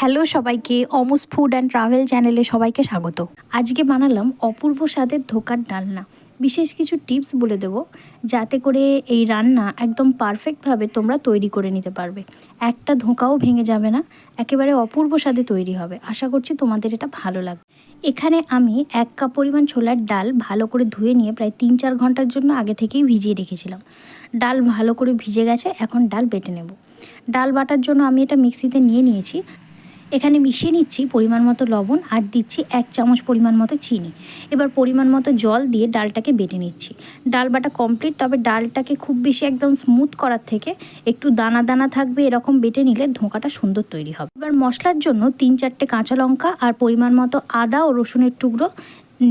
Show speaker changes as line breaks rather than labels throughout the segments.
Hello সবাইকে, অমুস food and travel চ্যানেলে সবাইকে স্বাগত। আজকে বানালাম অপূর্ব স্বাদের ধোকার ডালনা। বিশেষ কিছু টিপস বলে দেবো যাতে করে এই রান্না একদম পারফেক্টভাবে তোমরা তৈরি করে নিতে পারবে। একটা ধোঁকাও ভেঙে যাবে না, একেবারে অপূর্ব স্বাদে তৈরি হবে। আশা করছি তোমাদের এটা ভালো লাগবে। এখানে আমি 1 কাপ পরিমাণ ছোলার ডাল ভালো করে ধুয়ে নিয়ে প্রায় 3-4 ঘন্টার জন্য আগে থেকেই ভিজিয়ে রেখেছিলাম। ডাল ভালো করে ভিজে গেছে, এখন ডাল বেটে নেব। ডাল বাটার জন্য আমি এটা মিক্সিতে নিয়েছি। এখানে মিশিয়ে নিচ্ছি পরিমাণ মতো লবণ আর দিচ্ছি 1 চামচ পরিমাণ মতো চিনি। এবার পরিমাণ মতো জল দিয়ে ডালটাকে বেটে নিচ্ছি। ডাল বাটা কমপ্লিট, তবে ডালটাকে খুব বেশি একদম স্মুথ করার থেকে একটু দানা দানা থাকবে এরকম বেটে নিলে ধোঁকাটা সুন্দর তৈরি হবে। এবার মশলার জন্য 3-4টে কাঁচা লঙ্কা আর পরিমাণ মতো আদা ও রসুনের টুকরো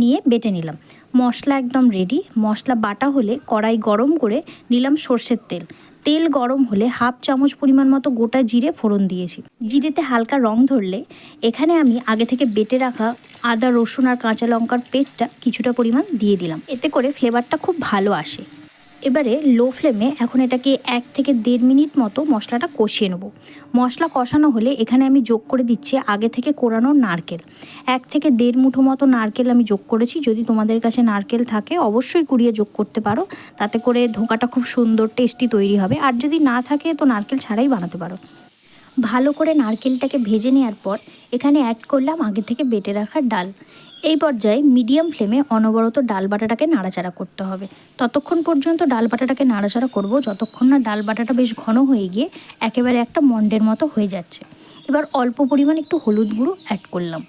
নিয়ে বেটে নিলাম। মশলা একদম রেডি। মশলা বাটা হলে কড়াই গরম করে নিলাম সর্ষের তেল। তেল গরম হলে 1/2 চামচ পরিমাণ মতো গোটা জিরে ফোড়ন দিয়েছি। জিরেতে হালকা রং ধরলে এখানে আমি আগে থেকে বেটে রাখা আদা রসুন আর কাঁচা লঙ্কার পেস্টটা কিছুটা পরিমাণ দিয়ে দিলাম। এতে করে ফ্লেভারটা খুব ভালো আসে। এবারে লো ফ্লেমে এখন এটাকে 1 থেকে 1.5 মিনিট মতো মশলাটা কষিয়ে নেব। মশলা কষানো হলে এখানে আমি যোগ করে দিচ্ছি আগে থেকে কোরানো নারকেল। 1 থেকে 1.5 মুঠো মতো নারকেল আমি যোগ করেছি। যদি তোমাদের কাছে নারকেল থাকে অবশ্যই কুড়িয়ে যোগ করতে পারো, তাতে করে ধোঁকাটা খুব সুন্দর টেস্টি তৈরি হবে। আর যদি না থাকে তো নারকেল ছাড়াই বানাতে পারো। ভালো করে নারকেলটাকে ভেজে নেওয়ার পর এখানে অ্যাড করলাম আগে থেকে বেটে রাখা ডাল। এই পর্যায়ে মিডিয়াম ফ্লেমে অনবরত ডাল বাটাটাকে নাড়াচাড়া করতে হবে। ততক্ষণ পর্যন্ত ডাল বাটাটাকে নাড়াচাড়া করব যতক্ষণ না ডাল বাটাটা বেশ ঘন হয়ে গিয়ে একেবারে একটা মন্ডের মতো হয়ে যাচ্ছে। এবার অল্প পরিমাণ একটু হলুদ গুঁড়ো অ্যাড করলাম।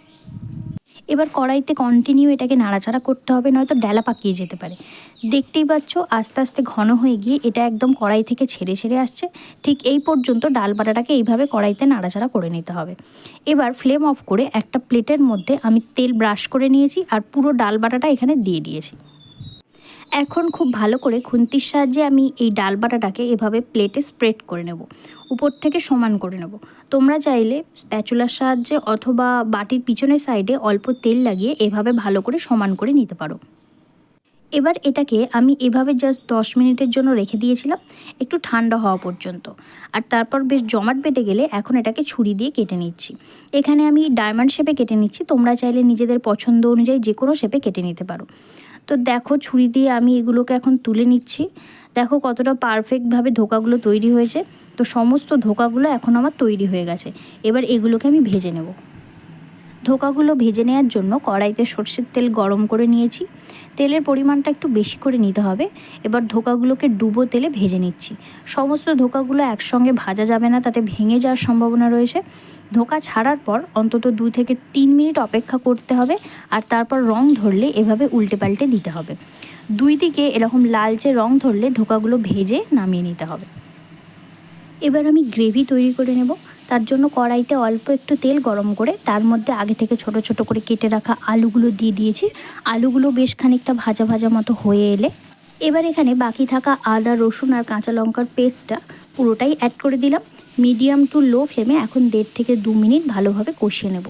এবার কড়াইতে কন্টিনিউ এটাকে নাড়াচাড়া করতে হবে, নয়তো ডালা পাকিয়ে যেতে পারে। দেখতেই পাচ্ছ আস্তে আস্তে ঘন হয়ে গিয়ে এটা একদম কড়াই থেকে ছেড়ে ছেড়ে আসছে। ঠিক এই পর্যন্ত ডাল বাটাটাকে এইভাবে কড়াইতে নাড়াচাড়া করে নিতে হবে। এবার ফ্লেম অফ করে একটা প্লেটের মধ্যে আমি তেল ব্রাশ করে নিয়েছি আর পুরো ডাল বাটাটা এখানে দিয়ে দিয়েছি। এখন খুব ভালো করে খুন্তির সাহায্যে আমি এই ডাল বাটাটাকে এভাবে প্লেটে স্প্রেড করে নেব, উপর থেকে সমান করে নেব। তোমরা চাইলে স্প্যাচুলার সাহায্যে অথবা বাটির পিছনের সাইডে অল্প তেল লাগিয়ে এভাবে ভালো করে সমান করে নিতে পারো। এবার এটাকে আমি এভাবে জাস্ট 10 মিনিটের জন্য রেখে দিয়েছিলাম, একটু ঠান্ডা হওয়া পর্যন্ত। আর তারপর বেশ জমাট বেটে গেলে এখন এটাকে ছুরি দিয়ে কেটে নিচ্ছি। এখানে আমি ডায়মন্ড শেপে কেটে নিচ্ছি, তোমরা চাইলে নিজেদের পছন্দ অনুযায়ী যে কোনো শেপে কেটে নিতে পারো। তো দেখো ছুরি দিয়ে আমি এগুলোকে এখন তুলে নিচ্ছি। দেখো কতটা পারফেক্টভাবে ধোকাগুলো তৈরি হয়েছে। তো সমস্ত ধোকাগুলো এখন আমার তৈরি হয়ে গেছে। এবার এগুলোকে আমি ভেজে নেব। ধোকাগুলো ভেজে নেওয়ার জন্য কড়াইতে সর্ষের তেল গরম করে নিয়েছি। তেলের পরিমাণটা একটু বেশি করে নিতে হবে। এবার ধোকাগুলোকে ডুবো তেলে ভেজে নিচ্ছি। সমস্ত ধোকাগুলো একসঙ্গে ভাজা যাবে না, তাতে ভেঙে যাওয়ার সম্ভাবনা রয়েছে। ধোকা ছাড়ার পর অন্তত 2 থেকে 3 মিনিট অপেক্ষা করতে হবে। আর তারপর রং ধরলে এভাবে উল্টে পাল্টে দিতে হবে। 2 দিকে এরকম লালচে রং ধরলে ধোকাগুলো ভেজে নামিয়ে নিতে হবে। এবার আমি গ্রেভি তৈরি করে নেব। তার জন্য কড়াইতে অল্প একটু তেল গরম করে তার মধ্যে আগে থেকে ছোট ছোট করে কেটে রাখা আলুগুলো দিয়ে দিয়েছি। আলুগুলো বেশ খানিকটা ভাজা ভাজা মতো হয়ে এলে এবার এখানে বাকি থাকা আদা রসুন আর কাঁচা লঙ্কার পেস্টটা পুরোটাই অ্যাড করে দিলাম। মিডিয়াম টু লো ফ্লেমে এখন 1.5 থেকে 2 মিনিট ভালোভাবে কষিয়ে নেব।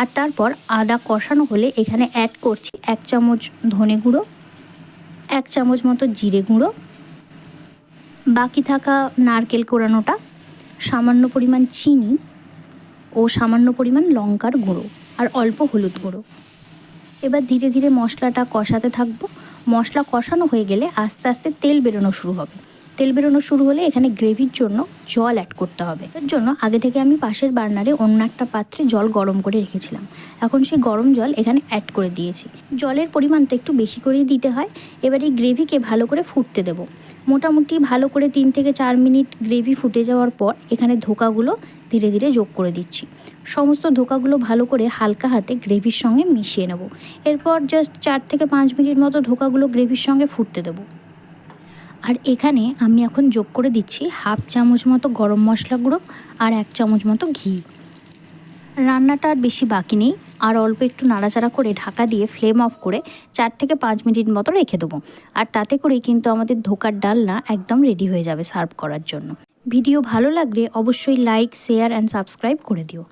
আর তারপর আদা কষানো হলে এখানে অ্যাড করছি 1 চামচ ধনে গুঁড়ো, 1 চামচ মতো জিরে গুঁড়ো, বাকি থাকা নারকেল কোড়ানোটা, সামান্য পরিমাণ চিনি ও সামান্য পরিমাণ লঙ্কার গুঁড়ো আর অল্প হলুদ গুঁড়ো। এবার ধীরে ধীরে মশলাটা কষাতে থাকবো। মশলা কষানো হয়ে গেলে আস্তে আস্তে তেল বেরোনো শুরু হবে। তেল বেরোনো শুরু হলে এখানে গ্রেভির জন্য জল অ্যাড করতে হবে। এর জন্য আগে থেকে আমি পাশের বার্নারে অন্য একটা পাত্রে জল গরম করে রেখেছিলাম। এখন সেই গরম জল এখানে অ্যাড করে দিয়েছি। জলের পরিমাণটা একটু বেশি করেই দিতে হয়। এবার এই গ্রেভিকে ভালো করে ফুটতে দেব। মোটামুটি ভালো করে 3 থেকে 4 মিনিট গ্রেভি ফুটে যাওয়ার পর এখানে ধোকাগুলো ধীরে ধীরে যোগ করে দিচ্ছি। সমস্ত ধোকাগুলো ভালো করে হালকা হাতে গ্রেভির সঙ্গে মিশিয়ে নেব। এরপর জাস্ট 4 থেকে 5 মিনিট মতো ধোকাগুলো গ্রেভির সঙ্গে ফুটতে দেবো। আর এখানে আমি এখন যোগ করে দিচ্ছি 1/2 চামচ মতো গরম মশলা গুঁড়ো আর 1 চামচ মতো ঘি। রান্নাটা আর বেশি বাকি নেই। আর অল্প একটু নাড়াচাড়া করে ঢাকা দিয়ে ফ্লেম অফ করে 4 থেকে 5 মিনিট মতো রেখে দেবো। আর তাতে করেই কিন্তু আমাদের ধোকার ডালনা একদম রেডি হয়ে যাবে সার্ভ করার জন্য। ভিডিও ভালো লাগলে অবশ্যই লাইক, শেয়ার অ্যান্ড সাবস্ক্রাইব করে দিও।